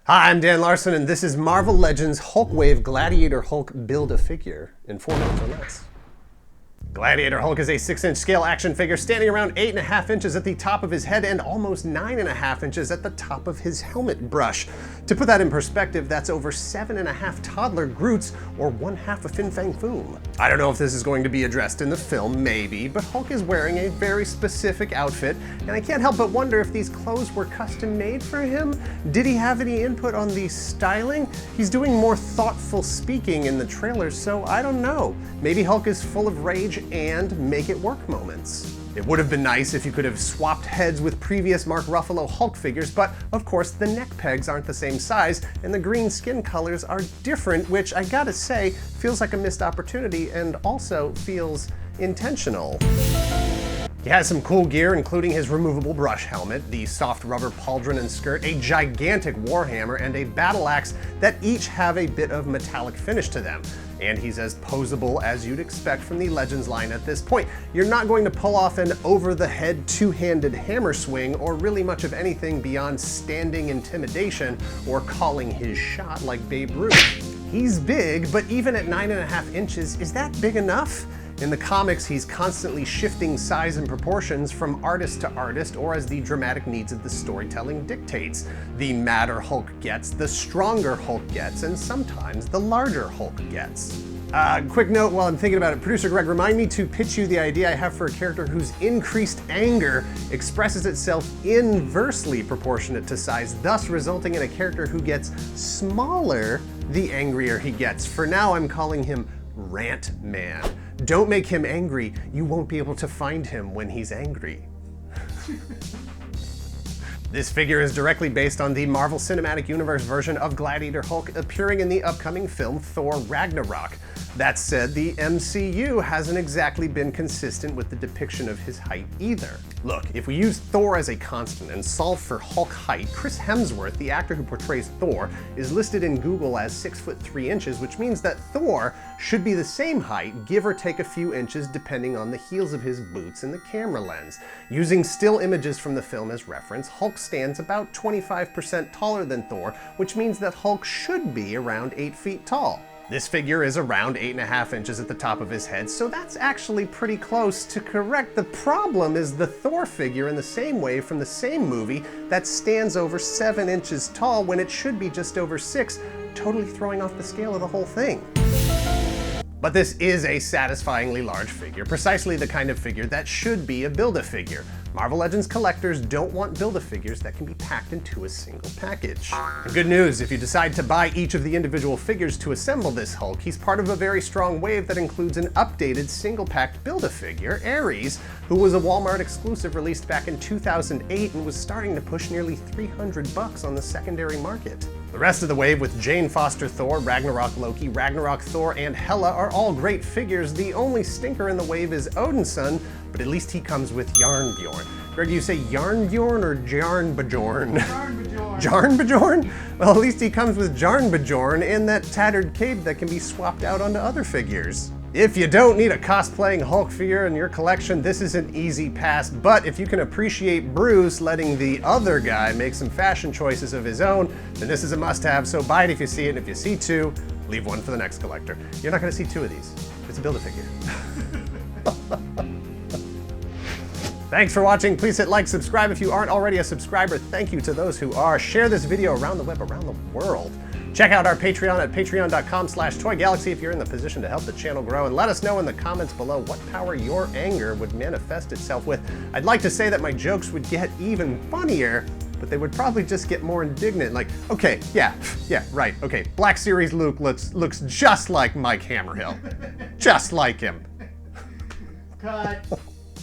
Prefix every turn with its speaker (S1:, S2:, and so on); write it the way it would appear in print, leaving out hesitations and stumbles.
S1: Hi, I'm Dan Larson, and this is Marvel Legends Hulk Wave Gladiator Hulk Build-A-Figure in 4 minutes or less. Gladiator Hulk is a 6-inch scale action figure standing around 8.5 inches at the top of his head and almost 9.5 inches at the top of his helmet brush. To put that in perspective, that's over 7.5 toddler Groots or 1/2 a Fin Fang Foom. I don't know if this is going to be addressed in the film, maybe, but Hulk is wearing a very specific outfit, and I can't help but wonder if these clothes were custom made for him. Did he have any input on the styling? He's doing more thoughtful speaking in the trailers, so I don't know. Maybe Hulk is full of rage and make it work moments. It would have been nice if you could have swapped heads with previous Mark Ruffalo Hulk figures, but of course the neck pegs aren't the same size and the green skin colors are different, which I gotta say feels like a missed opportunity and also feels intentional. He has some cool gear, including his removable brush helmet, the soft rubber pauldron and skirt, a gigantic warhammer, and a battle axe that each have a bit of metallic finish to them. And he's as posable as you'd expect from the Legends line at this point. You're not going to pull off an over-the-head two-handed hammer swing or really much of anything beyond standing intimidation or calling his shot like Babe Ruth. He's big, but even at 9.5 inches, is that big enough? In the comics, he's constantly shifting size and proportions from artist to artist or as the dramatic needs of the storytelling dictates. The madder Hulk gets, the stronger Hulk gets, and sometimes the larger Hulk gets. Quick note while I'm thinking about it, producer Greg, remind me to pitch you the idea I have for a character whose increased anger expresses itself inversely proportionate to size, thus resulting in a character who gets smaller the angrier he gets. For now, I'm calling him Rant Man. Don't make him angry, you won't be able to find him when he's angry. This figure is directly based on the Marvel Cinematic Universe version of Gladiator Hulk appearing in the upcoming film Thor Ragnarok. That said, the MCU hasn't exactly been consistent with the depiction of his height either. Look, if we use Thor as a constant and solve for Hulk height, Chris Hemsworth, the actor who portrays Thor, is listed in Google as 6'3", which means that Thor should be the same height, give or take a few inches depending on the heels of his boots and the camera lens. Using still images from the film as reference, Hulk stands about 25% taller than Thor, which means that Hulk should be around 8 feet tall. This figure is around 8.5 inches at the top of his head, so that's actually pretty close to correct. The problem is the Thor figure in the same way from the same movie that stands over 7 inches tall when it should be just over 6, totally throwing off the scale of the whole thing. But this is a satisfyingly large figure, precisely the kind of figure that should be a Build-A-Figure. Marvel Legends collectors don't want Build-A-Figures that can be packed into a single package. And good news, if you decide to buy each of the individual figures to assemble this Hulk, he's part of a very strong wave that includes an updated single-packed Build-A-Figure, Aries, who was a Walmart exclusive released back in 2008 and was starting to push nearly $300 on the secondary market. The rest of the wave with Jane Foster Thor, Ragnarok Loki, Ragnarok Thor, and Hela are all great figures. The only stinker in the wave is Odin's son, but at least he comes with Yarnbjorn. Greg, do you say Yarnbjorn or Jarnbjorn? Jarnbjorn. Jarnbjorn? Well, at least he comes with Jarnbjorn and that tattered cape that can be swapped out onto other figures. If you don't need a cosplaying Hulk figure in your collection, this is an easy pass, but if you can appreciate Bruce letting the other guy make some fashion choices of his own, then this is a must-have, so buy it if you see it, and if you see 2, leave 1 for the next collector. You're not gonna see 2 of these. It's a Build-A-Figure. Thanks for watching. Please hit like, subscribe if you aren't already a subscriber. Thank you to those who are. Share this video around the web, around the world. Check out our Patreon at patreon.com/toygalaxy if you're in the position to help the channel grow, and let us know in the comments below what power your anger would manifest itself with. I'd like to say that my jokes would get even funnier, but they would probably just get more indignant, like, okay, yeah, right, okay, Black Series Luke looks just like Mike Hammerhill. Just like him.
S2: Cut.